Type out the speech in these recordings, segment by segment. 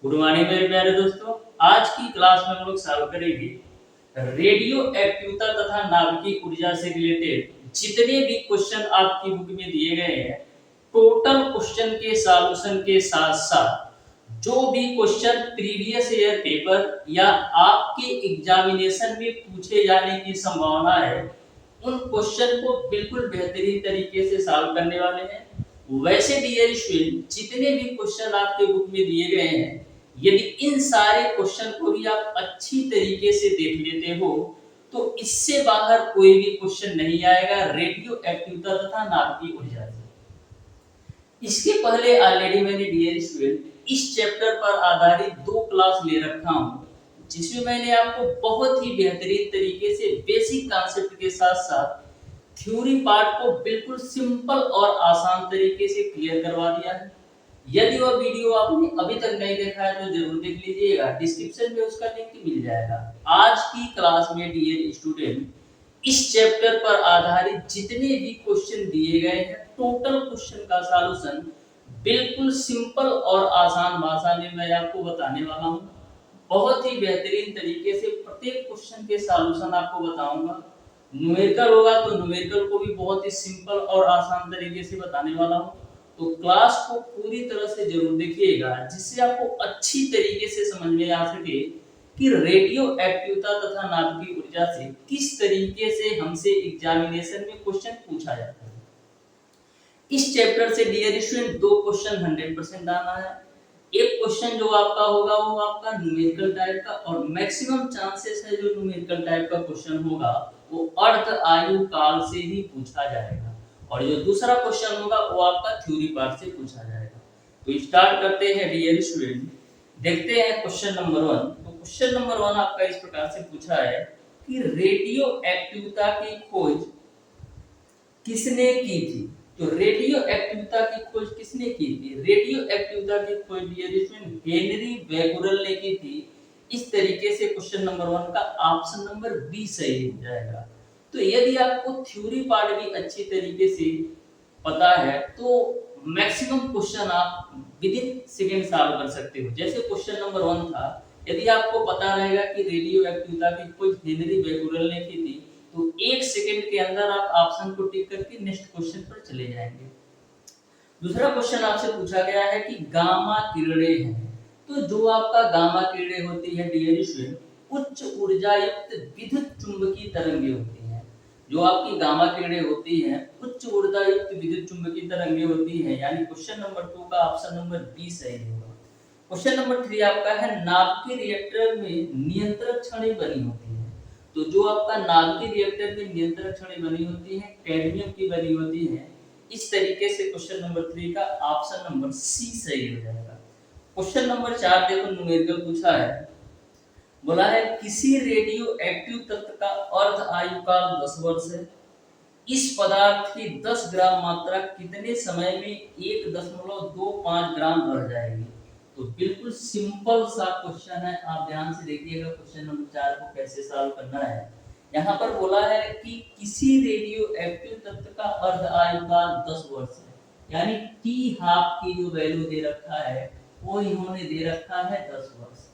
Good morning मेरे प्यारे दोस्तों। आज की क्लास में हम लोग सॉल्व करेंगे रेडियो एक्टिवता तथा नाभिकीय ऊर्जा से रिलेटेड जितने भी क्वेश्चन आपकी बुक में दिए गए हैं, टोटल क्वेश्चन के सॉल्यूशन के साथ साथ जो भी क्वेश्चन प्रीवियस ईयर पेपर या आपके एग्जामिनेशन में पूछे जाने की संभावना है, उन क्वेश्चन को बिल्कुल बेहतरीन तरीके से सॉल्व करने वाले हैं। वैसे डियर स्टूडेंट, जितने भी क्वेश्चन आपके बुक में दिए गए हैं, यदि इन सारे क्वेश्चन को भी आप अच्छी तरीके से देख लेते हो तो इससे बाहर कोई भी क्वेश्चन नहीं आएगा रेडियो एक्टिवता तथा नाभिकीय ऊर्जा से। इसके पहले ऑलरेडी मैंने डियर स्टूडेंट इस चैप्टर पर आधारित 2 क्लास ले रखा हूं, जिसमें मैंने आपको बहुत ही बेहतरीन तरीके से बेसिक कॉन्सेप्ट के साथ साथ थ्योरी पार्ट को बिल्कुल सिंपल और आसान तरीके से क्लियर करवा दिया है। यदि वह वीडियो आपने अभी तक नहीं देखा है तो जरूर देख लीजिएगा, डिस्क्रिप्शन में उसका लिंक मिल जाएगा। आज की क्लास में डियर स्टूडेंट इस चैप्टर पर आधारित जितने भी क्वेश्चन दिए गए हैं, टोटल क्वेश्चन का सॉल्यूशन बिल्कुल सिंपल और आसान भाषा में मैं आपको बताने वाला हूं। बहुत ही बेहतरीन तरीके से प्रत्येक क्वेश्चन के सॉल्यूशन आपको बताऊंगा। न्यूमेरिकल होगा तो न्यूमेरिकल को भी बहुत ही सिंपल और आसान तरीके से बताने वाला हूं। तो क्लास को पूरी तरह से जरूर देखिएगा, जिससे आपको अच्छी तरीके से समझ में आ सके कि रेडियो एक्टिवता तथा नाभिकीय ऊर्जा से किस तरीके से हमसे एग्जामिनेशन में क्वेश्चन पूछा जाता है। इस चैप्टर से डियर स्टूडेंट 2 क्वेश्चन 100% आना है। एक क्वेश्चन जो आपका होगा वो आपका न्यूमेरिकल टाइप का, और मैक्सिमम चांसेस है जो न्यूमेरिकल टाइप का क्वेश्चन होगा वो अर्ध आयु काल से ही पूछा जाएगा, और जो दूसरा क्वेश्चन होगा वो आपका थ्योरी पार्ट से पूछा जाएगा। तो स्टार्ट करते हैं डियर स्टूडेंट। देखते हैं क्वेश्चन नंबर 1। तो क्वेश्चन नंबर 1 आपका इस प्रकार से पूछा है कि रेडियो एक्टिवता की खोज किसने की थी। तो रेडियो एक्टिवता की खोज किसने की थी? रेडियो एक्टिवता की खोज हेनरी बेगुरल ने की थी। इस तरीके से क्वेश्चन नंबर 1 का ऑप्शन नंबर बी सही हो जाएगा। तो यदि आपको थ्योरी पार्ट भी अच्छी तरीके से पता है तो मैक्सिमम क्वेश्चन आप विद इन सेकंड सॉल्व कर सकते हो। जैसे क्वेश्चन नंबर 1 था, यदि आपको पता रहेगा कि रेडियो एक्टिवता की खोज हेनरी बेगुरल ने की थी तो 1 सेकंड के अंदर आप ऑप्शन को टिक करके नेक्स्ट क्वेश्चन पर चले जाएंगे। दूसरा क्वेश्चन आपसे पूछा गया है कि गामा किरणें हैं। तो जो आपका गामा किरणें होती है डियर स्टूडेंट, उच्च ऊर्जा युक्त विद्युत चुंबकीय तरंगें होती हैं। जो आपकी गामा किरणें होती हैं उच्च ऊर्जा युक्त विद्युत चुंबकीय तरंगें होती हैं, यानी क्वेश्चन नंबर 2 का ऑप्शन नंबर बी सही होगा। क्वेश्चन नंबर 3 आपका है नाभिकीय रिएक्टर में नियंत्रक छड़ें बनी होती हैं। तो जो आपका नाभिकीय रिएक्टर में नियंत्रक छड़ें बनी होती हैं कैडमियम की बनी होती हैं। इस तरीके से क्वेश्चन नंबर 3 का ऑप्शन नंबर सी सही हो जाएगा। क्वेश्चन नंबर 4 देखो, न्यूमेरिकल पूछा है, बोला है किसी रेडियो एक्टिव तत्व का अर्ध आयुकाल 10 वर्ष है। इस पदार्थ की 10 ग्राम मात्रा कितने समय में 1.25 ग्राम रह जाएगी। तो बिल्कुल सिंपल सा क्वेश्चन है, आप ध्यान से देखिएगा क्वेश्चन नंबर 4 को कैसे सॉल्व करना है। यहाँ पर बोला है कि किसी रेडियो एक्टिव तत्व का अर्ध आयुकाल 10 वर्ष है, यानी टी हाफ की जो वैल्यू दे रखा है वो इन्होंने दे रखा है 10 वर्ष।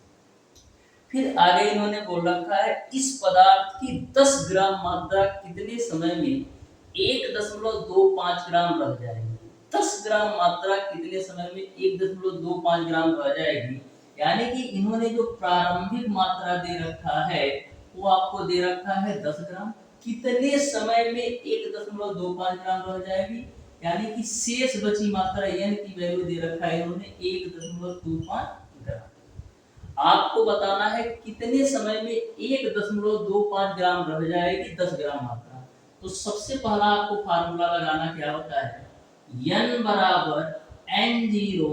फिर आगे इन्होंने बोल रखा है इस पदार्थ की 10 ग्राम मात्रा कितने समय में 1.25 ग्राम रह जाएगी। 10 ग्राम मात्रा कितने समय में 1.25 ग्राम रह जाएगी, यानी कि इन्होंने जो प्रारंभिक मात्रा दे रखा है वो आपको दे रखा है 10 ग्राम। कितने समय में 1.25 ग्राम रह जाएगी, यानी कि शेष बची मात्रा n की वैल्यू दे रखा है इन्होंने 1.25 ग्राम। आपको बताना है कितने समय में 1.25 ग्राम रह जाएगी 10 ग्राम मात्रा। तो सबसे पहला आपको फार्मूला लगाना क्या होता है, n बराबर n0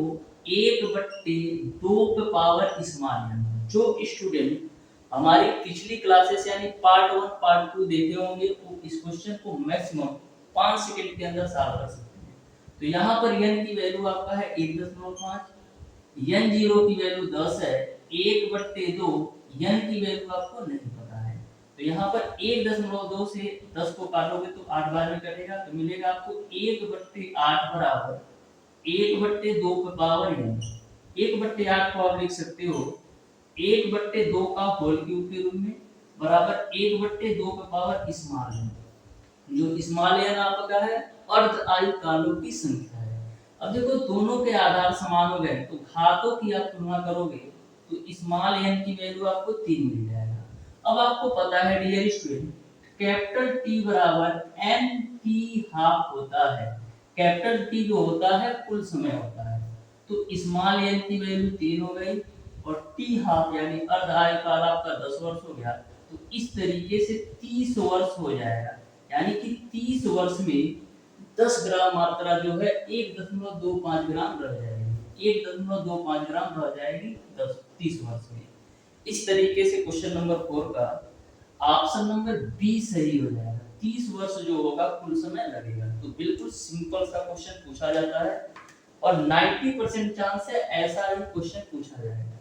1/2 पे पावर स्मॉल n। जो स्टूडेंट हमारी पिछली क्लासेस यानी पार्ट 1 पार्ट 2 देखे होंगे वो इस क्वेश्चन को मैक्सिमम 5 सेकंड के अंदर सॉल्व कर सकते हैं। तो यहाँ पर n की वैल्यू आपका है 1.5, n0 की वैल्यू 10 है, 1/2 n की वैल्यू आपको नहीं पता है। तो यहाँ पर 1.2 से 10 को काटोगे तो 8 बार में कटेगा, तो मिलेगा आपको 1/8 बराबर 1/2 पे पावर n। 1/8 को आप लिख सकते हो 1/2 का होल क्यूब के रूप में बराबर 1/2 का पावर स्मॉल एन। जो स्मॉल एन आपका है अर्ध आयताकारों की संख्या है। अब देखो दोनों के आधार समान हो गए तो घातों की आप तुलना करोगे तो स्मॉल एन की वैल्यू आपको 3 मिल जाएगा। अब आपको पता है डियर स्टूडेंट कैपिटल टी बराबर एन टी हाफ होता है। कैपिटल टी जो होता है कुल समय होता है तो स्मॉल एन की वैल्यू 3 हो गई और टी हाफ यानी अर्ध आयकाल आपका 10 वर्ष हो गया। तो इस तरीके से 30 वर्ष हो जाएगा यानी कि 30 वर्ष में 10 ग्राम मात्रा जो है 1.25 ग्राम रह जाएगी। 1.25 ग्राम रह जाएगी 30 वर्ष में। इस तरीके से क्वेश्चन नंबर 4 का ऑप्शन नंबर बी सही हो जाएगा। 30 वर्ष जो होगा कुल समय लगेगा। तो बिल्कुल सिंपल सा क्वेश्चन पूछा जाता है और 90% चांस है ऐसा ही क्वेश्चन पूछा जाएगा।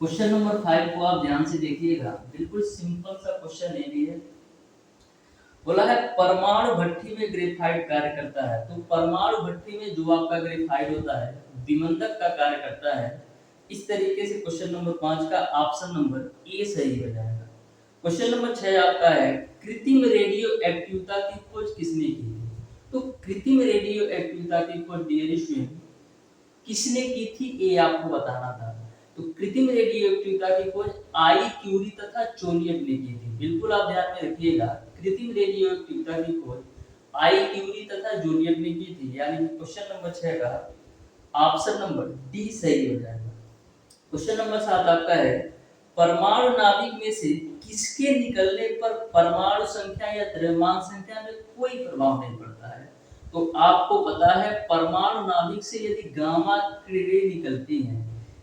क्वेश्चन नंबर 5 को आप ध्यान से देखिएगा, बिल्कुल सिंपल सा क्वेश्चन है ये। बोला है परमाणु भट्ठी में ग्रेफाइट कार्य करता है। तो परमाणु भट्ठी में जो आपका ग्रेफाइट होता है विमंदक का कार्य करता है। इस तरीके से क्वेश्चन नंबर 5 का ऑप्शन नंबर ए सही हो जाएगा। क्वेश्चन नंबर 6 आपका है कृत्रिम रेडियो एक्टिवता की खोज किसने की थी? तो कृत्रिम रेडियो एक्टिवता की खोज डियर स्टूडेंट किसने की थी ये आपको बताना था। तो कृत्रिम रेडियो एक्टिवता की खोज आई क्यूरी तथा चोलियट ने की थी। बिल्कुल आप ध्यान में रखिएगा कृत्रिम रेडियो एक्टिवता की खोज आई क्यूरी तथा जूलियट ने की थी यानी क्वेश्चन नंबर 6 का ऑप्शन नंबर डी सही हो जाएगा। क्वेश्चन नंबर 7 आपका है परमाणु नाभिक में से किसके निकलने पर परमाणु संख्या या द्रव्यमान संख्या में कोई प्रभाव नहीं पड़ता है? तो आपको पता है परमाणु नाभिक से यदि गामा किरणें निकलती हैं,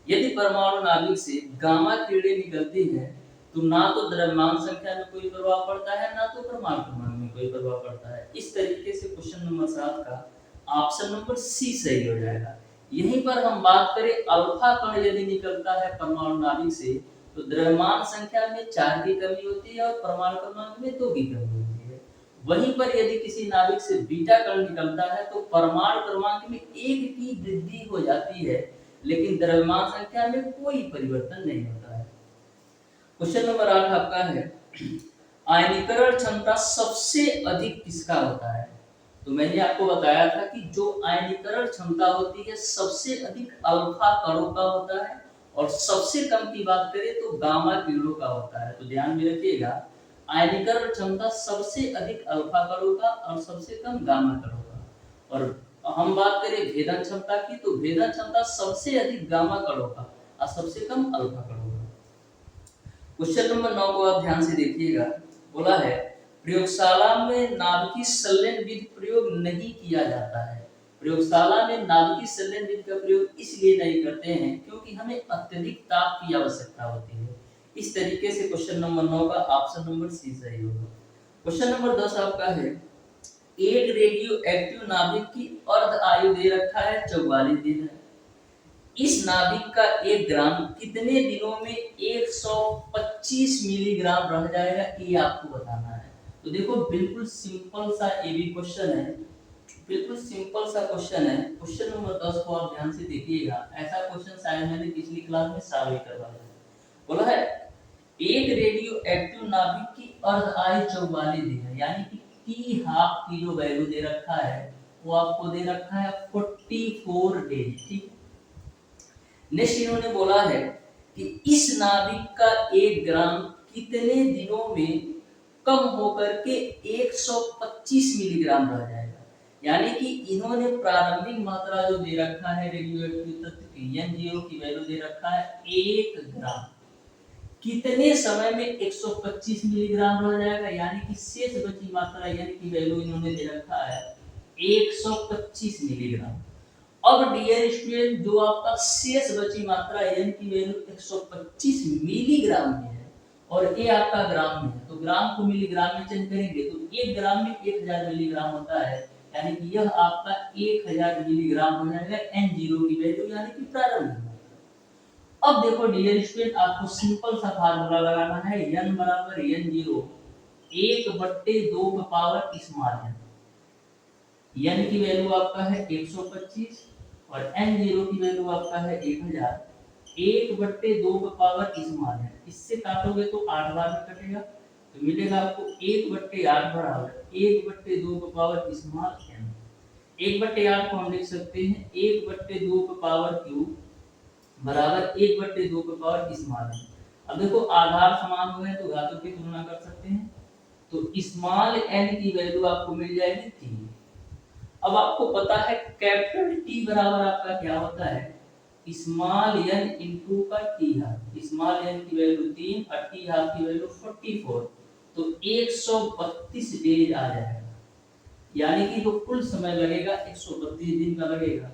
यदि परमाणु नाभिक से गामा किरणें निकलती हैं तो ना तो द्रव्यमान संख्या में कोई प्रभाव पड़ता है ना तो परमाणु क्रमांक में कोई प्रभाव पड़ता है। इस तरीके से क्वेश्चन नंबर 7 का ऑप्शन नंबर सी सही हो जाएगा। यहीं पर हम बात करें अल्फा कण यदि निकलता है परमाणु नाभिक से तो द्रव्यमान संख्या में 4 की कमी होती है और परमाणु क्रमांक में 2 की कमी होती है। वहीं पर यदि किसी नाभिक से बीटा कण निकलता है तो परमाणु क्रमांक में 1 की वृद्धि हो जाती है लेकिन द्रव्यमान संख्या में कोई परिवर्तन नहीं होता है। क्वेश्चन नंबर 8 आपका है आयनीकरण क्षमता सबसे अधिक किसका होता है? तो मैंने आपको बताया था कि जो आयनीकरण क्षमता होती है सबसे अधिक अल्फा कणों का होता है और सबसे कम की बात करें तो गामा किरणों का होता है। तो ध्यान में रखिएगा आयनीकरण क्षमता सबसे अधिक अल्फा कणों का और सबसे कम गामा कणों का। और हम बात करें भेदन क्षमता की तो भेदन क्षमता सबसे अधिक गामा कणों का और सबसे कम अल्फा कणों का। क्वेश्चन नंबर 9 को आप ध्यान से देखिएगा। बोला है प्रयोगशाला में नाभिकीय संलयन विधि प्रयोग नहीं किया जाता है। प्रयोगशाला में नाभिकीय संलयन विधि का प्रयोग इसलिए नहीं करते हैं क्योंकि हमें अत्यधिक ताप की आवश्यकता होती है। इस तरीके से क्वेश्चन नंबर 9 का ऑप्शन नंबर सी सही होगा। क्वेश्चन नंबर 10 आपका है एक रेडियो एक्टिव नाभिक की अर्ध आयु दे रखा है 44 दिन है। इस नाभिक का 1 ग्राम कितने दिनों में 125 मिलीग्राम रह जाएगा ये आपको बताना है। तो देखो बिल्कुल सिंपल सा ये भी क्वेश्चन है, बिल्कुल सिंपल सा क्वेश्चन है। क्वेश्चन नंबर 10 को आप ध्यान से देखिएगा। ऐसा क्वेश्चन शायद मैंने पिछली क्लास में सॉल्व करवाया है। बोला है एक रेडियो एक्टिव नाभिक की अर्ध आयु 44 दिन है यानी कि टी हाफ की जो वैल्यू दे रखा है वो आपको दे रखा है 44 डेज। ठीक, नेक्स्ट इन्होंने बोला है कि इस नाभिक का 1 ग्राम कितने दिनों में कम होकर के 125 मिलीग्राम रह जाएगा। यानी कि इन्होंने प्रारंभिक मात्रा जो दे रखा है रेडियोएक्टिव तत्व की N0 की वैल्यू दे रखा है 1 ग्राम, कितने समय में 125 मिलीग्राम रह जाएगा यानी कि शेष बची मात्रा यानी कि वैल्यू इन्होंने दे रखा है 125 मिलीग्राम। अब डियर स्टूडेंट जो आपका शेष बची मात्रा n की वैल्यू 125 मिलीग्राम में है और ये आपका ग्राम में है तो ग्राम को मिलीग्राम में चेंज करेंगे तो 1 ग्राम में 1000 मिलीग्राम होता है यानी कि यह आपका 1000 मिलीग्राम हो जाएगा N0 की वैल्यू यानी कि प्रारंभिक मात्रा। अब देखो डियर स्टूडेंट आपको सिंपल सा फार्मूला लगाना है n बराबर N0 1/2 का पावर स्मॉल n की वैल्यू आपका है 125 और n0 की वैल्यू आपका है 1000। 1/2 का पावर स्मॉल है, इससे काटोगे तो 8 बार में कटेगा, तो मिलेगा आपको 1/8 बराबर 1/2 का पावर स्मॉल n। 1/8 को हम लिख सकते हैं 1/2 का पावर क्यूब बराबर 1/2 का पावर स्मॉल n। अब देखो आधार समान हुए हैं तो घातों की तुलना कर सकते हैं, तो स्मॉल n की वैल्यू आपको मिल जाएगी 3। अब आपको पता है कैपिटल T बराबर आपका क्या होता है, स्मॉल n इनटू का t हाफ। स्मॉल n की वैल्यू 3 और t हाफ की वैल्यू 44, तो 132 डेज आ जाएगा, यानी कि जो कुल समय लगेगा 132 दिन का लगेगा।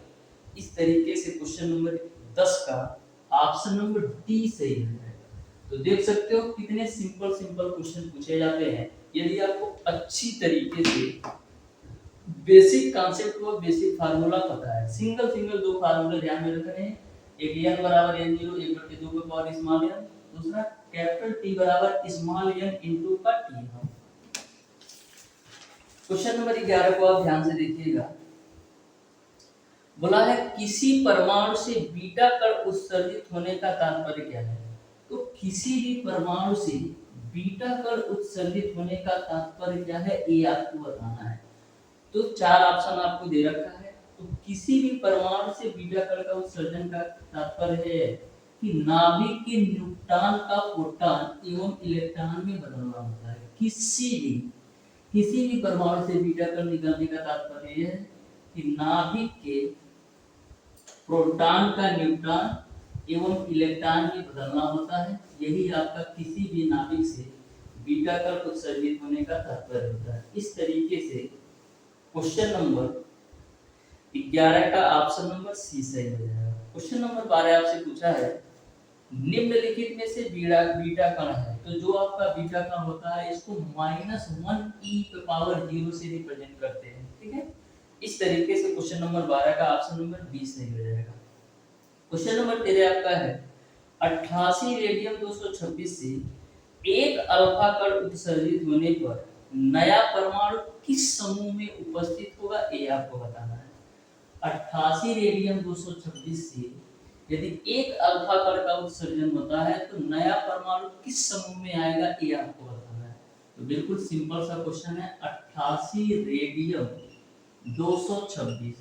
इस तरीके से क्वेश्चन नंबर 10 का ऑप्शन नंबर डी सही हो जाएगा। तो देख सकते हो कितने सिंपल सिंपल क्वेश्चन पूछे जाते हैं। यदि आपको अच्छी तरीके से बेसिक कॉन्सेप्ट और बेसिक फार्मूला पता है, सिंगल सिंगल दो फार्मूला ध्यान में रखने हैं, एक n बराबर n0 1/2 का पावर स्मॉल n, दूसरा कैपिटल T बराबर स्मॉल n इनटू का t। क्वेश्चन नंबर 11 को आप ध्यान से देखिएगा। बोला है किसी परमाणु से बीटा कण उत्सर्जित होने का तात्पर्य क्या है। तो किसी भी परमाणु से बीटा कण उत्सर्जित होने का तात्पर्य क्या है, ये आपको बताना है। तो 4 ऑप्शन आपको दे रखा है। तो किसी भी परमाणु से बीटा कण का उत्सर्जन का तात्पर्य है कि नाभिक के न्यूट्रॉन का प्रोटॉन एवं इलेक्ट्रॉन में बदलना होता है। किसी भी परमाणु से बीटा कण निकालने का तात्पर्य है कि नाभिक के प्रोटॉन का न्यूट्रॉन एवं इलेक्ट्रॉन में बदलना होता है। यही आपका किसी भी नाभिक से बीटा कण उत्सर्जित होने का तात्पर्य होता है। इस तरीके से क्वेश्चन नंबर 11 का ऑप्शन नंबर सी सही हो जाएगा। क्वेश्चन नंबर 12 आपसे पूछा है निम्नलिखित में से बीटा कण है, तो जो आपका बीटा कण होता है इसको -1e⁻0 से रिप्रेजेंट करते हैं। ठीक है, इस तरीके से क्वेश्चन नंबर 12 का ऑप्शन नंबर बी सही हो जाएगा। क्वेश्चन नंबर 13 आपका है 88 रेडियम 226 से एक अल्फा कण उत्सर्जित होने पर नया परमाणु किस समूह में उपस्थित होगा, ये आपको बताना है। 88 रेडियम 226 से यदि एक अल्फा कण का उत्सर्जन होता है तो नया परमाणु किस समूह में आएगा, ये आपको बताना है। तो बिल्कुल सिंपल सा क्वेश्चन है 88 रेडियम 226।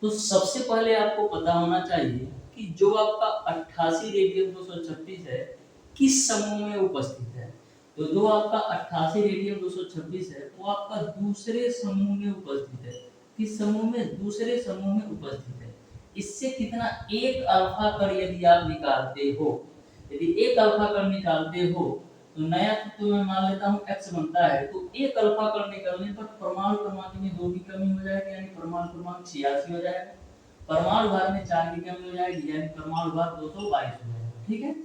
तो सबसे पहले आपको पता होना चाहिए कि जो आपका 88 रेडियम 226 है किस समूह में उपस्थित है। तो जो आपका 88 रेडियम 226 है वो आपका दूसरे समूह में उपस्थित है। किस समूह में, दूसरे समूह में उपस्थित है। इससे कितना, एक अल्फा कण यदि आप निकालते हो, यदि एक अल्फा कण निकालते हो तो नया तत्व में मान लेता हूं x बनता है, तो एक अल्फा कण निकलने पर परमाणु क्रमांक में 2 की कमी हो जाएगी, यानी परमाणु क्रमांक 86 हो जाएगा। परमाणु भार में 4 की कमी हो जाएगी, यानी परमाणु भार 222 हो जाएगा। ठीक है,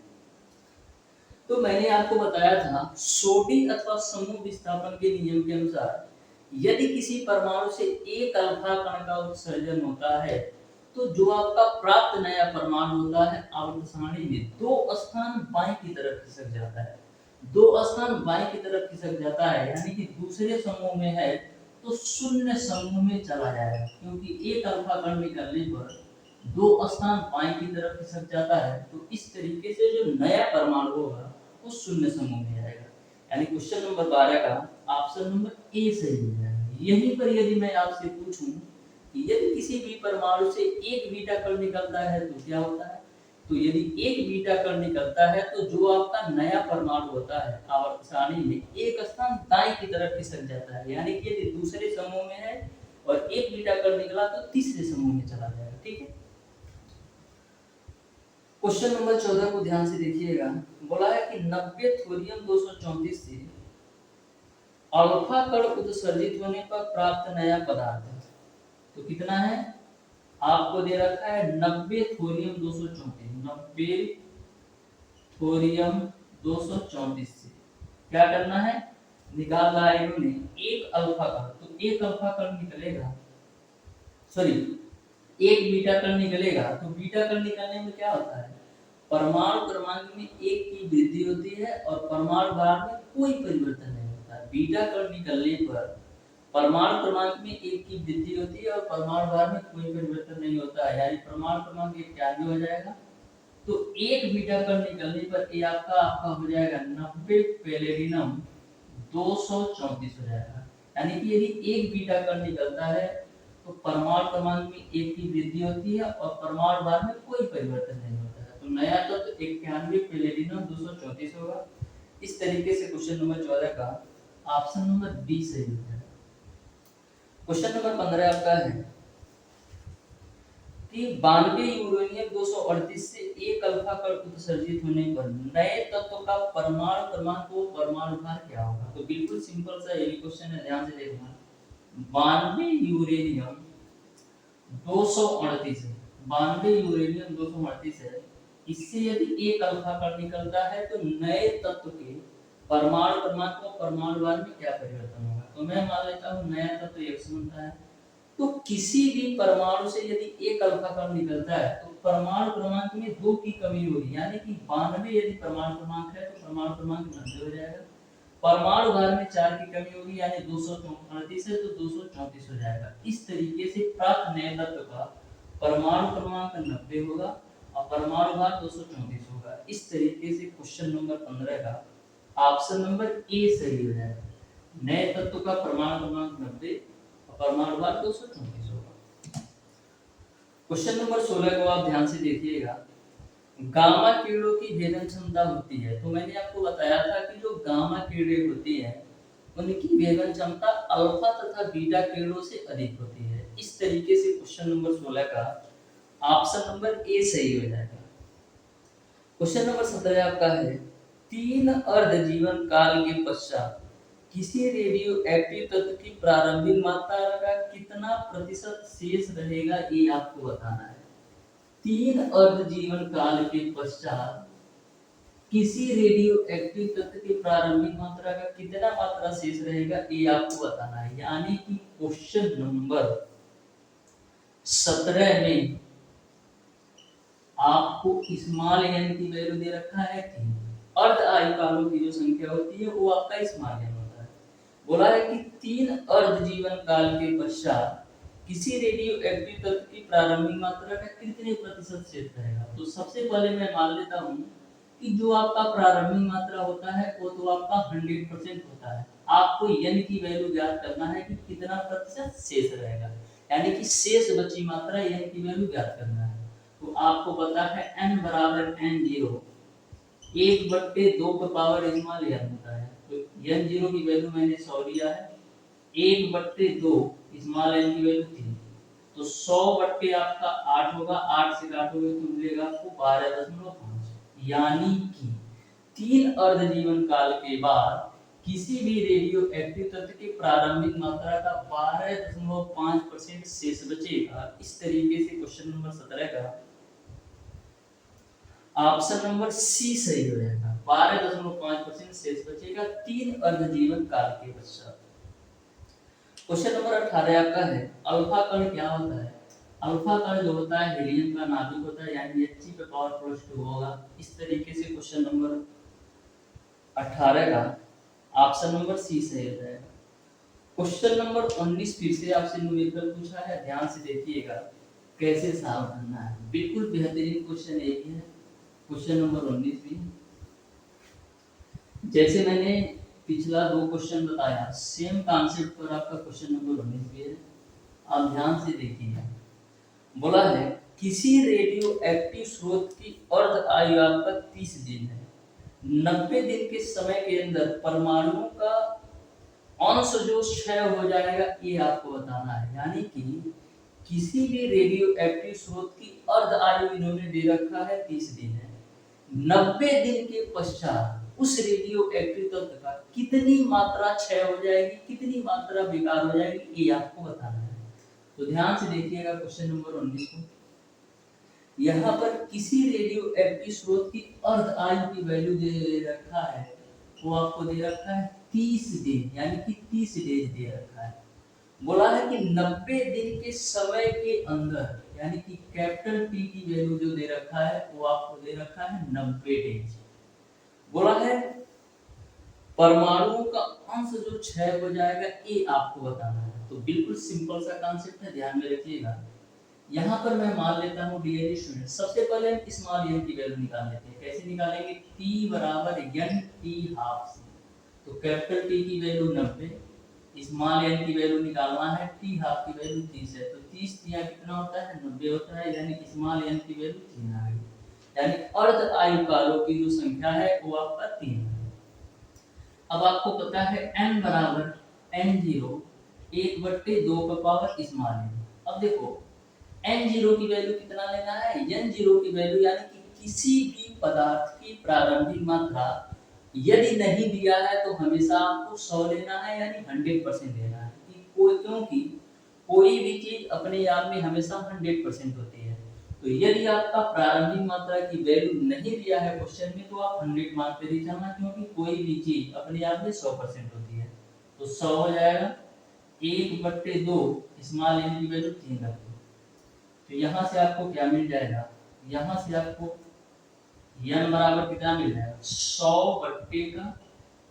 तो मैंने आपको बताया था सोडी अथवा समूह विस्थापन के नियम के अनुसार यदि किसी परमाणु से एक अल्फा कण का उत्सर्जन होता है तो जो आपका प्राप्त नया परमाणु होता है आवर्त सारणी में 2 स्थान बाएं की तरफ खिसक जाता है। 2 स्थान बाएं की तरफ खिसक जाता है, यानी कि दूसरे समूह में है तो शून्य समूह में चला जाएगा, क्योंकि एक अल्फा कण निकलने पर 2 स्थान बाएं की तरफ खिसक जाता है। तो इस तरीके से जो नया परमाणु होगा वो शून्य समूह में आएगा, यानी क्वेश्चन नंबर 12 का ऑप्शन नंबर ए सही हो जाएगा। यहीं पर यदि मैं आपसे पूछूं कि यदि किसी भी परमाणु से एक बीटा कण निकलता है तो क्या होता है, तो यदि एक बीटा कण निकलता है तो जो आपका नया परमाणु होता है आवर्त सारणी में एक स्थान दाएं की तरफ खिसक जाता है, यानी कि यदि दूसरे समूह में है और एक बीटा कण निकला तो तीसरे समूह में चला जाएगा। ठीक है, क्वेश्चन नंबर 14 को ध्यान से देखिएगा। बोला है कि 90 थोरियम 234 से अल्फा कण उत्सर्जित होने पर प्राप्त नया पदार्थ, तो कितना है आपको दे रखा है 90 थोरियम 234। 90 थोरियम 234 से क्या करना है, निकालना है इन्होंने एक अल्फा कण, तो एक अल्फा कण निकलेगा, सॉरी एक बीटा कण निकलेगा। तो बीटा कण निकलने में क्या होता है, परमाणु क्रमांक में 1 की वृद्धि होती है और परमाणु भार में कोई परिवर्तन नहीं होता है। बीटा कण निकलने पर परमाणु क्रमांक में एक की वृद्धि होती है और परमाणु भार में कोई परिवर्तन नहीं होता है, यानी परमाणु क्रमांक 91 हो जाएगा। तो एक बीटा कण निकलने पर ये आपका हो जाएगा 90 पैलेडिनम 234 हो जाएगा। यानी कि यदि एक बीटा कण निकलता है तो परमाणु क्रमांक में एक की वृद्धि होती है और परमाणु भार में कोई परिवर्तन नहीं होता है। तो नया तत्व 91 पैलेडिनम 234 होगा। इस तरीके से क्वेश्चन नंबर 14 का ऑप्शन नंबर बी सही हो जाएगा। क्वेश्चन नंबर 15 आपका है कि 92 यूरेनियम 238 से एक अल्फा कण उत्सर्जित होने पर नए तत्व का परमाणु क्रमांक व परमाणु भार क्या होगा। तो बिल्कुल सिंपल सा ये क्वेश्चन है, ध्यान से देखना। 92 यूरेनियम 238 है, 92 यूरेनियम 238 है, इससे यदि एक अल्फा कण निकलता है तो नए तत्व के परमाणु क्रमांक व परमाणु भार में क्या परिवर्तन होगा। तो मैं मान लेता हूँ नया तत्व X बनता है, तो किसी भी परमाणु से यदि एक अल्फा कण निकलता है तो परमाणु क्रमांक में 2 की कमी होगी, यानी कि 92 यदि परमाणु क्रमांक है तो परमाणु क्रमांक 90 हो जाएगा। परमाणु भार में 4 की कमी होगी, यानी 238 है तो 234 हो जाएगा। इस तरीके से प्राप्त नए तत्व का परमाणु क्रमांक 90 होगा और परमाणु भार 234 होगा। इस तरीके से क्वेश्चन नंबर 15 का ऑप्शन नंबर ए सही हो जाएगा। नए तत्व का परमाणु क्रमांक 90 परमाणु भार 234 होगा। क्वेश्चन नंबर 16 को आप ध्यान से देखिएगा। गामा किरणों की भेदन क्षमता होती है, तो मैंने आपको बताया था कि जो गामा किरणें होती है उनकी भेदन क्षमता अल्फा तथा बीटा किरणों से अधिक होती है। इस तरीके से क्वेश्चन नंबर 16 का ऑप्शन नंबर ए सही हो जाएगा। क्वेश्चन नंबर 17 आपका है 3 अर्ध जीवन काल के पश्चात किसी रेडियो एक्टिव तत्व की प्रारंभिक मात्रा का कितना प्रतिशत शेष रहेगा, ये आपको बताना है। 3 अर्ध जीवन काल के पश्चात किसी रेडियो एक्टिव तत्व की प्रारंभिक मात्रा का कितना मात्रा शेष रहेगा, ये आपको बताना है। यानी कि क्वेश्चन नंबर 17 में आपको स्मॉल एन की वैल्यू दे रखा है 3, अर्ध आयु कालों की जो संख्या होती है वो आपका स्मॉल एन। बोला है कि 3 अर्ध जीवन काल के पश्चात किसी रेडियो एक्टिव तत्व की प्रारंभिक मात्रा का कितने प्रतिशत शेष रहेगा। तो सबसे पहले मैं मान लेता हूँ कि जो आपका प्रारंभिक मात्रा होता है वो तो आपका 100% होता है। आपको n की वैल्यू ज्ञात करना है कि कितना प्रतिशत शेष रहेगा, यानी कि शेष बची मात्रा n की वैल्यू ज्ञात करना है। तो आपको पता है n बराबर n0 1/2 का पावर स्मॉल n होता है। तो n0 की वैल्यू मैंने 100 लिया है, 1/2 स्मॉल n की वैल्यू 3, तो 100 आपका 8 होगा, 8 से काटोगे तो मिलेगा आपको 12.5, यानी कि 3 अर्ध जीवन काल के बाद किसी भी रेडियो एक्टिव तत्व की प्रारंभिक मात्रा का 12.5% शेष बचेगा। इस तरीके से क्वेश्चन नंबर 17 का ऑप्शन नंबर सी सही हो जाएगा। 12.5% शेष बचेगा 3 अर्ध जीवन काल के पश्चात। क्वेश्चन नंबर 18 आपका है अल्फा कण क्या होता है। अल्फा कण जो होता है हीलियम का नाभिक होता है, यानी He⁻² होगा। इस तरीके से क्वेश्चन नंबर 18 का ऑप्शन नंबर सी सही हो जाएगा। क्वेश्चन नंबर 19 फिर से आपसे न्यूमेरिकल पूछा है, ध्यान से देखिएगा कैसे सॉल्व करना है। बिल्कुल बेहतरीन क्वेश्चन एक है क्वेश्चन नंबर 19 भी। जैसे मैंने पिछला 2 क्वेश्चन बताया सेम कॉन्सेप्ट पर आपका क्वेश्चन नंबर 19 भी है। आप ध्यान से देखिए, बोला है किसी रेडियो एक्टिव स्रोत की अर्ध आयु आपका 30 दिन है। 90 दिन के समय के अंदर परमाणुओं का अंश जो क्षय हो जाएगा ये आपको बताना है। यानी कि किसी भी रेडियो एक्टिव स्रोत की अर्ध आयु इन्होंने दे रखा है 30 दिन है। 90 दिन के पश्चात उस रेडियो एक्टिव तत्व का कितनी मात्रा क्षय हो जाएगी, कितनी मात्रा बेकार हो जाएगी, ये आपको बताना है। तो ध्यान से देखिएगा क्वेश्चन नंबर 19 को। यहाँ पर किसी रेडियो एक्टिव स्रोत की अर्ध आयु की वैल्यू दे रखा है, वो आपको दे रखा है 30 दिन, यानी कि 30 डेज दे रखा है। बोला है कि 90 दिन के समय के अंदर, यानी कि कैपिटल T की वैल्यू जो दे रखा है वो आपको दे रखा है 90 डेज। बोला है परमाणुओं का अंश जो क्षय हो जाएगा ये आपको बताना है। तो बिल्कुल सिंपल सा कॉन्सेप्ट है, ध्यान में रखिएगा। यहाँ पर मैं मान लेता हूँ डियर स्टूडेंट, सबसे पहले हम स्मॉल एन की वैल्यू निकाल लेते हैं। कैसे निकालेंगे? टी बराबर एन टी हाफ से, तो कैपिटल टी की वैल्यू 90, स्मॉल एन की वैल्यू निकालना है, टी हाफ की वैल्यू 30 है, तो 30 तिया कितना होता है? 90 होता है, यानी स्मॉल एन की वैल्यू 3 आ गई। यानी अर्ध आयुकालों की जो संख्या है वो आपका 3 है। अब आपको पता है n बराबर n0 1/2 का पावर स्मॉल एन। अब देखो n0 की वैल्यू कितना लेना है? n0 की वैल्यू यानी कि किसी भी पदार्थ की प्रारंभिक मात्रा यदि नहीं दिया है तो हमेशा आपको 100 लेना है, यानी 100% लेना है। कि क्योंकि कोई भी चीज अपने आप में हमेशा 100% होती है। तो यदि आपका प्रारंभिक मात्रा की वैल्यू नहीं दिया है क्वेश्चन में, तो आप 100 मानते रह जाना, क्योंकि कोई भी चीज अपने आप में 100% होती है। तो 100 हो जाएगा 1/2, स्मॉल एन की वैल्यू 3 रख दो। तो यहाँ से आपको क्या मिल जाएगा? यहाँ से आपको n बराबर कितना मिल जाएगा? 100 का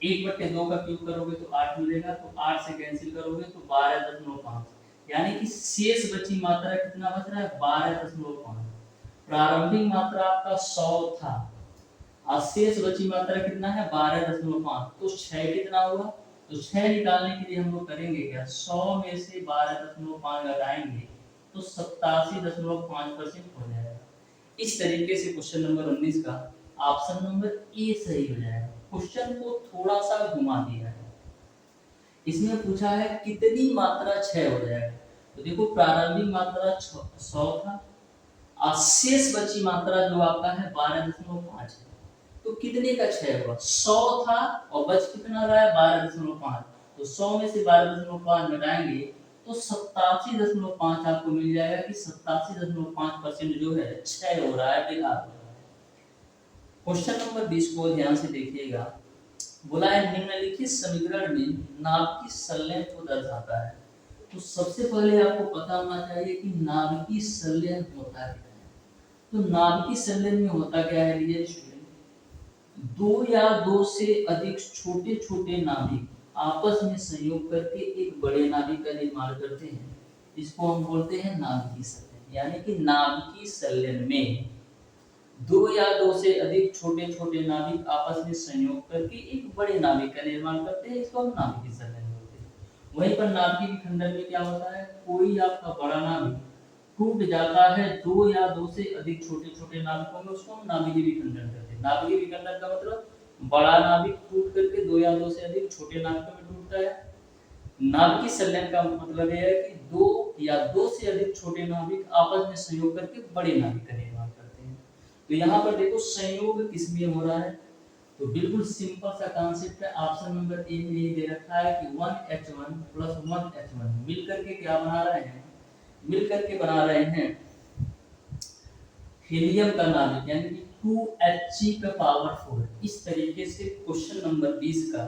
1/2 का क्यूब करोगे तो 8 मिलेगा, तो 8 से कैंसिल करोगे तो 12.5, यानी कि शेष बची मात्रा कितना बच रहा है? 12.5। प्रारंभिक मात्रा आपका 100 था और शेष बची मात्रा कितना है? 12.5। तो 6 कितना हुआ? तो 6 निकालने के लिए हम लोग करेंगे क्या? 100 में से 12.5 घटाएंगे तो 87.5% हो जाएगा। इस तरीके से क्वेश्चन नंबर 19 का ऑप्शन नंबर ए सही हो जाएगा। क्वेश्चन को थोड़ा सा घुमा दिया है। इसमें पूछा है कितनी मात्रा क्षय हो जाएगा। तो देखो प्रारंभिक मात्रा 100 था और शेष बची मात्रा जो आपका है 12.5 है। तो कितने का क्षय हुआ? 100 था और बच कितना रहा है? 12.5। तो 100 में से 12.5 घटाएंगे तो 87.5 आपको मिल जाएगा कि 87.5% जो है क्षय हो रहा है, बेकार हो रहा है। क्वेश्चन नंबर 20 को ध्यान से देखिएगा। बोला है निम्नलिखित समीकरण में नाभिकीय संलयन को दर्शाता है। तो सबसे पहले आपको पता होना चाहिए कि नाभिकीय संलयन होता क्या है। तो नाभिकीय संलयन में होता क्या है डियर स्टूडेंट? दो या दो से अधिक छोटे छोटे नाभिक आपस में संयोग करके एक बड़े नाभिक का निर्माण करते हैं। इसको हम बोलते हैं नाभिकीय संलयन। यानी कि नाभिकीय संलयन में दो या दो से अधिक छोटे छोटे नाभिक आपस में संयोग करके एक बड़े नाभिक का निर्माण करते हैं। इसको हम नाभिकीय संलयन बोलते हैं। वहीं पर नाभिकीय विखंडन में क्या होता है? कोई आपका बड़ा नाभिक टूट जाता है दो या दो से अधिक छोटे छोटे नाभिकों में, उसको हम नाभिकीय विखंडन कहते हैं। नाभिकीय विखंडन का मतलब बड़ा नाभिक टूट करके दो या दो से अधिक छोटे नाभिकों में टूटता है। नाभिकीय संलयन का मतलब यह है कि दो या दो से अधिक छोटे नाभिक आपस में संयोग करके बड़े नाभिक का निर्माण करते हैं। तो यहाँ पर देखो संयोग किसमें हो रहा है? तो बिल्कुल सिंपल सा कॉन्सेप्ट है। ऑप्शन नंबर ए में ये दे रखा है कि 1H1 प्लस 1H1 मिलकर के क्या बना रहे हैं? मिलकर के बना रहे हैं हीलियम का नाभिक, यानी कि 2He⁴। इस तरीके से क्वेश्चन नंबर 20 का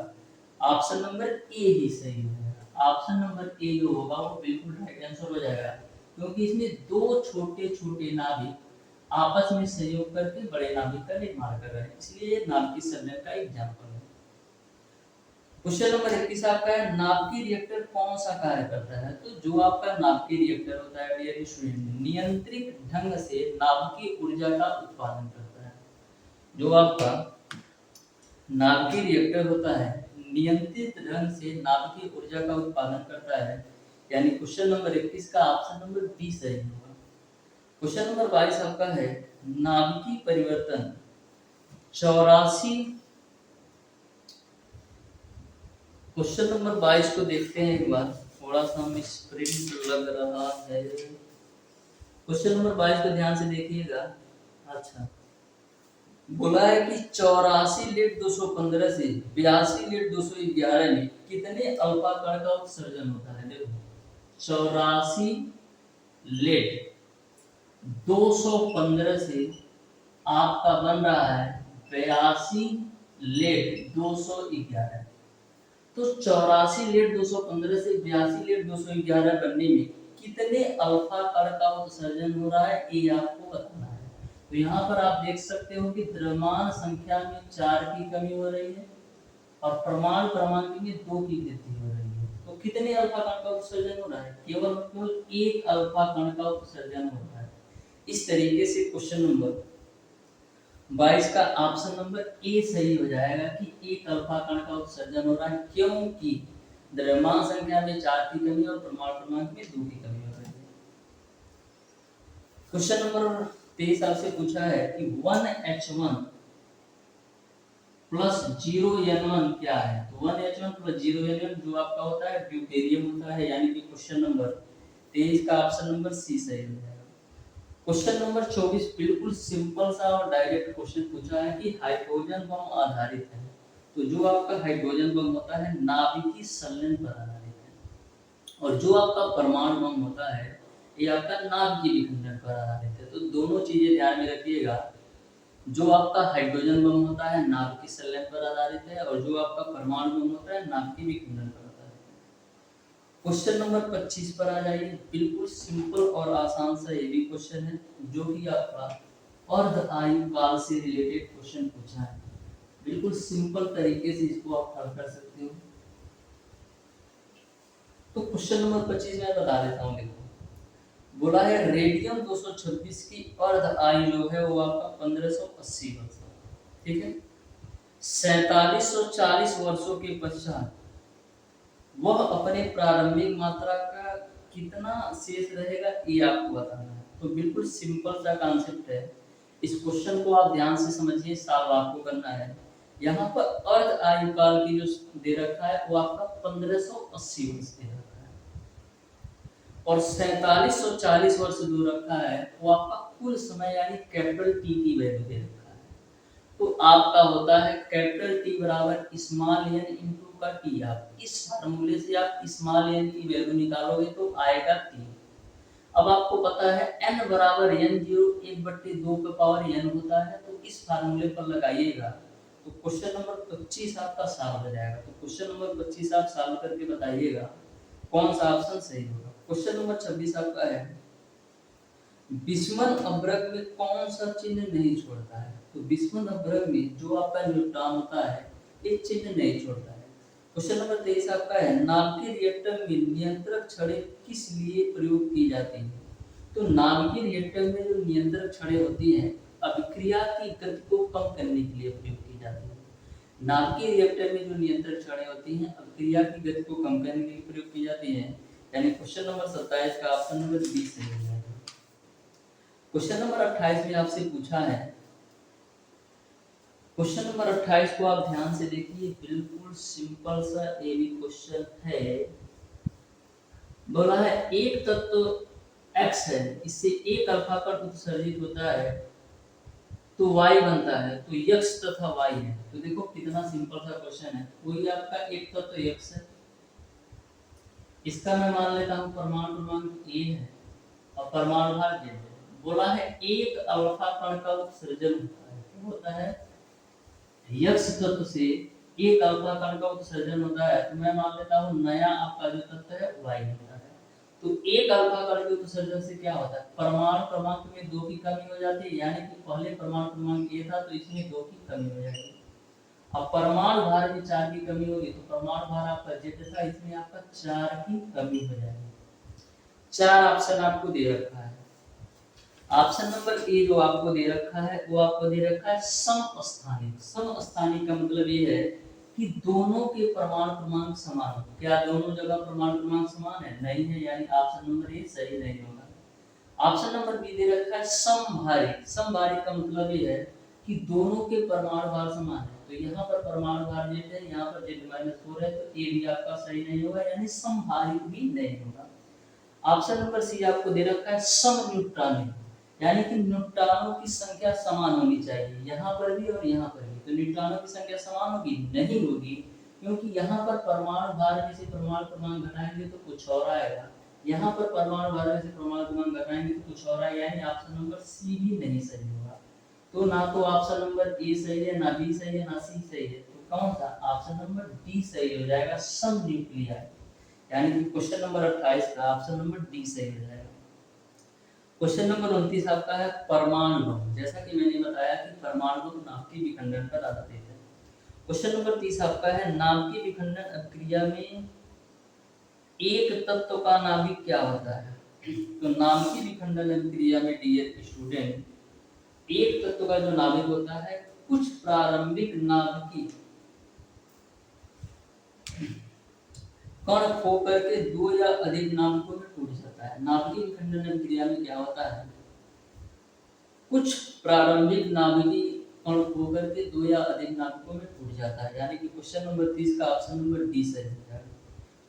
ऑप्शन नंबर ए ही सही हो जाएगा। ऑप्शन नंबर ए जो होगा वो बिल्कुल राइट आंसर हो जाएगा, क्योंकि इसमें दो छोटे छोटे नाभिक आपस में संयोग करके बड़े नाभिक का निर्माण कर रहे हैं, इसलिए नाभिकीय संलयन का एग्जांपल है। क्वेश्चन नंबर 21 आपका है नाभिकीय रिएक्टर कौन सा कार्य करता है? तो जो आपका नाभिकीय रिएक्टर होता है डियर स्टूडेंट, नियंत्रित ढंग से नाभिकीय ऊर्जा का उत्पादन करता है। जो आपका नाभिकीय रिएक्टर होता है नियंत्रित ढंग से नाभिकीय ऊर्जा का उत्पादन करता है, यानी क्वेश्चन नंबर 21 का ऑप्शन नंबर बी सही होगा। क्वेश्चन नंबर 22 आपका है नाभिकीय परिवर्तन 84। क्वेश्चन नंबर 22 को देखते हैं एक बार, थोड़ा सा मिसप्रिंट लग रहा है। क्वेश्चन नंबर 22 को ध्यान से देखिएगा। अच्छा, बोला है कि 84 लेड 215 से 82 लेड 211 में कितने अल्फा कण का उत्सर्जन होता है? देखो 84 लेड 215 से आपका बन रहा है 82 लेड 211। तो 84 लेड 215 से 82 लेड 211 बनने में कितने अल्फा कण का उत्सर्जन हो रहा है, ये आपको बताना है। तो यहाँ पर आप देख सकते हो कि द्रव्यमान संख्या में 4 की कमी हो रही है और परमाणु क्रमांक में 2 की वृद्धि हो रही है, तो कितने अल्फा कण का उत्सर्जन हो रहा है? केवल एक अल्फा कण का उत्सर्जन हो रहा है। इस तरीके से क्वेश्चन नंबर 22 का ऑप्शन नंबर ए सही हो जाएगा कि एक अल्फा कण का उत्सर्जन हो रहा है, क्योंकि द्रव्यमान संख्या में 4 की कमी और परमाणु क्रमांक में 2 की कमी हो रही है। क्वेश्चन नंबर 23 आपसे पूछा है कि 1H1 प्लस 0N1 क्या है? तो 1H1 प्लस 0N1 जो आपका होता है ड्यूटेरियम होता है, यानी कि क्वेश्चन नंबर 23 का ऑप्शन नंबर सी सही हो जाएगा। क्वेश्चन नंबर 24 बिल्कुल सिंपल सा और डायरेक्ट क्वेश्चन पूछा है कि हाइड्रोजन बम आधारित है, तो जो आपका हाइड्रोजन बम होता है नाभिकीय संलयन पर आधारित है, और जो आपका परमाणु बम होता है ये आपका नाभिकीय विखंडन पर आधारित है। तो दोनों चीजें ध्यान में रखिएगा, जो आपका हाइड्रोजन बम होता है नाभिकीय संलयन पर आधारित है, और जो आपका परमाणु बम होता है नाभिकीय विखंडन पर आधारित है। क्वेश्चन नंबर 25 पर आ जाइए। बिल्कुल सिंपल और आसान सा ये भी क्वेश्चन है, जो कि आपका अर्ध आयु काल से रिलेटेड क्वेश्चन पूछा है। बिल्कुल सिंपल तरीके से इसको आप हल कर सकते हो। तो क्वेश्चन नंबर 25 में बता देता हूँ। देखो, बोला है रेडियम 226 की अर्ध आयु जो है वो आपका 1580 वर्ष है, ठीक है। 4740 वर्षों के पश्चात वह अपने प्रारंभिक मात्रा का कितना शेष रहेगा ये आपको बताना है। तो बिल्कुल सिंपल सा कॉन्सेप्ट है, इस क्वेश्चन को आप ध्यान से समझिए, सॉल्व आपको करना है। यहाँ पर अर्ध आयु काल की जो दे रखा है वो आपका 1580 वर्ष दे रखा है, और 4740 वर्ष जो रखा है वो आपका कुल समय यानी कैपिटल टी की वैल्यू दे रखा है। तो आपका होता है कैपिटल टी बराबर स्मॉल एन इंटू का टी। आप इस फार्मूले से आप स्मॉल एन की वैल्यू निकालोगे तो आएगा 3। अब आपको पता है n बराबर n0 1/2 का पावर n होता है, तो इस फार्मूले पर लगाइएगा तो क्वेश्चन नंबर 25 आपका सॉल्व हो जाएगा। तो क्वेश्चन नंबर 25 आप सॉल्व करके बताइएगा कौन सा ऑप्शन सही होगा। क्वेश्चन नंबर 26 आपका है बिस्मन अभ्रक में कौन सा चिन्ह नहीं छोड़ता है? तो बिस्मन अभ्रक में जो आपका न्यूट्रॉन होता है ये चिन्ह नहीं छोड़ता है। क्वेश्चन नंबर 23 आपका है नाभिकीय रिएक्टर में नियंत्रक छड़ें किस लिए प्रयोग की जाती है? तो नाभिकीय रिएक्टर में जो नियंत्रक छड़ें होती हैं अभिक्रिया की गति को कम करने के लिए प्रयोग की जाती है। नाभिकीय रिएक्टर में जो नियंत्रक छड़ें होती हैं अभिक्रिया की गति को कम करने के लिए प्रयोग की जाती है, यानी क्वेश्चन नंबर 27 का ऑप्शन नंबर बी सही है। क्वेश्चन नंबर 28 में आपसे पूछा है, क्वेश्चन नंबर 28 को आप ध्यान से देखिए, बिल्कुल सिंपल सा ये भी क्वेश्चन है। बोला है एक तत्व x है, इससे एक अल्फा कण उत्सर्जित होता है तो y बनता है, तो x तथा y है। तो देखो कितना सिंपल सा क्वेश्चन है। कोई आपका एक तत्व x है, इसका मैं मान लेता हूँ परमाणु क्रमांक a है और परमाणु भार z है। बोला है एक अल्फा कण का उत्सर्जन होता है, क्या होता है? x तत्व से एक अल्फा कण का उत्सर्जन होता है, तो मैं मान लेता हूँ नया आपका जो तत्व है y होता है। तो एक अल्फा कण के उत्सर्जन से क्या होता है? परमाणु क्रमांक में 2 की कमी हो जाती है, यानी कि पहले परमाणु क्रमांक a था तो इसमें 2 की कमी हो जाएगी। अब परमाणु भार में 4 की कमी होगी, तो परमाणु भार आपका z था, इसमें आपका 4 की कमी हो जाएगी। 4 ऑप्शन आपको दे रखा है। ऑप्शन नंबर ए जो आपको दे रखा है वो आपको दे रखा है समस्थानिक। समस्थानिक का मतलब ये है कि दोनों के परमाणु क्रमांक समान हो। क्या दोनों जगह परमाणु क्रमांक समान है? नहीं है, यानी ऑप्शन नंबर ए सही नहीं होगा। ऑप्शन नंबर बी दे रखा है समभारिक। समभारिक का मतलब ये है कि दोनों के परमाणु भार समान है, तो यहाँ पर परमाणु भार z है, यहाँ पर z-4 है, तो ए भी आपका सही नहीं होगा, यानी समभारिक भी नहीं होगा। ऑप्शन नंबर सी आपको दे रखा है समन्यूट्रॉनिक, यानी कि न्यूट्रॉनों की संख्या समान होनी चाहिए, यहाँ पर भी और यहाँ पर भी। तो न्यूट्रॉनों की संख्या समान होगी? नहीं होगी, क्योंकि यहाँ पर परमाणु भार में से परमाणु क्रमांक घटाएंगे तो कुछ और आएगा, यहाँ पर परमाणु भार में से परमाणु क्रमांक घटाएंगे तो कुछ और आएगा, यानी ऑप्शन नंबर सी भी नहीं सही होगा। तो ना तो ऑप्शन नंबर ए सही है, ना बी सही है, ना सी सही है, तो कौन सा? ऑप्शन नंबर डी सही हो जाएगा, समन्यूक्लियाई। यानी कि क्वेश्चन नंबर 28 का ऑप्शन नंबर डी सही हो जाएगा। क्वेश्चन नंबर 29 आपका है परमाणु बम। जैसा कि मैंने बताया कि परमाणु बम नाभिकीय विखंडन पर आधारित है, क्वेश्चन नंबर 30 आपका है, नाभिकीय विखंडन अभिक्रिया में एक तत्व का नाभिक क्या होता है? तो नाभिकीय विखंडन अभिक्रिया में डियर स्टूडेंट, एक तत्व का जो नाभिक होता है कुछ प्रारंभिक नाभिकीय कण खो करके दो या अधिक नाभिकों में टूट जाता है। नाभिकीय विखंडन अभिक्रिया में क्या होता है, कुछ प्रारंभिक नाभिकीय कण खो करके दो या अधिक नाभिकों में टूट जाता है। यानी कि क्वेश्चन नंबर 30 का ऑप्शन नंबर डी सही है।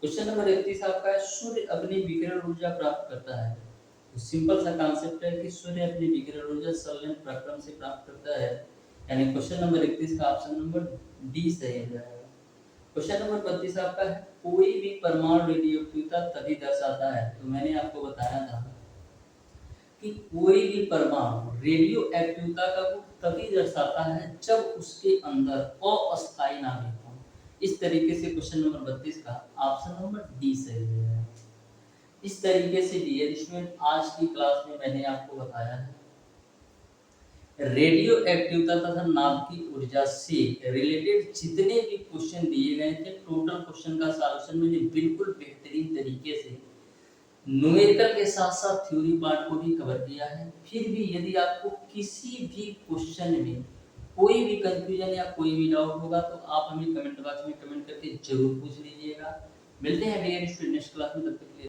क्वेश्चन नंबर 31 आपका है, सूर्य अपनी विकिरण ऊर्जा प्राप्त करता है। तो सिंपल सा कॉन्सेप्ट है कि सूर्य अपनी विकिरण ऊर्जा संलयन प्रक्रम से प्राप्त करता है। यानी क्वेश्चन नंबर 31 का ऑप्शन नंबर डी सही हो जाएगा। क्वेश्चन नंबर 32 आपका है, कोई भी परमाणु रेडियोएक्टिवता तभी दर्शाता है। तो मैंने आपको बताया था कि कोई भी परमाणु रेडियो एक्टिवता का तभी दर्शाता है जब उसके अंदर अस्थायी नाभिक हो। इस तरीके से क्वेश्चन नंबर 32 का ऑप्शन नंबर डी सही है। इस तरीके से डियर स्टूडेंट आज की क्लास में मैंने आपको बताया है रेडियो एक्टिवता तथा नाभिकीय ऊर्जा से रिलेटेड जितने भी क्वेश्चन दिए गए थे, टोटल क्वेश्चन का सॉल्यूशन मैंने बिल्कुल बेहतरीन तरीके से न्यूमेरिकल के साथ साथ थ्योरी पार्ट को भी कवर किया है। फिर भी यदि आपको किसी भी क्वेश्चन में कोई भी कंफ्यूजन या कोई भी डाउट होगा तो आप हमें कमेंट बॉक्स में कमेंट करके जरूर पूछ लीजिएगा। मिलते हैं नेक्स्ट क्लास में, तब तक के लिए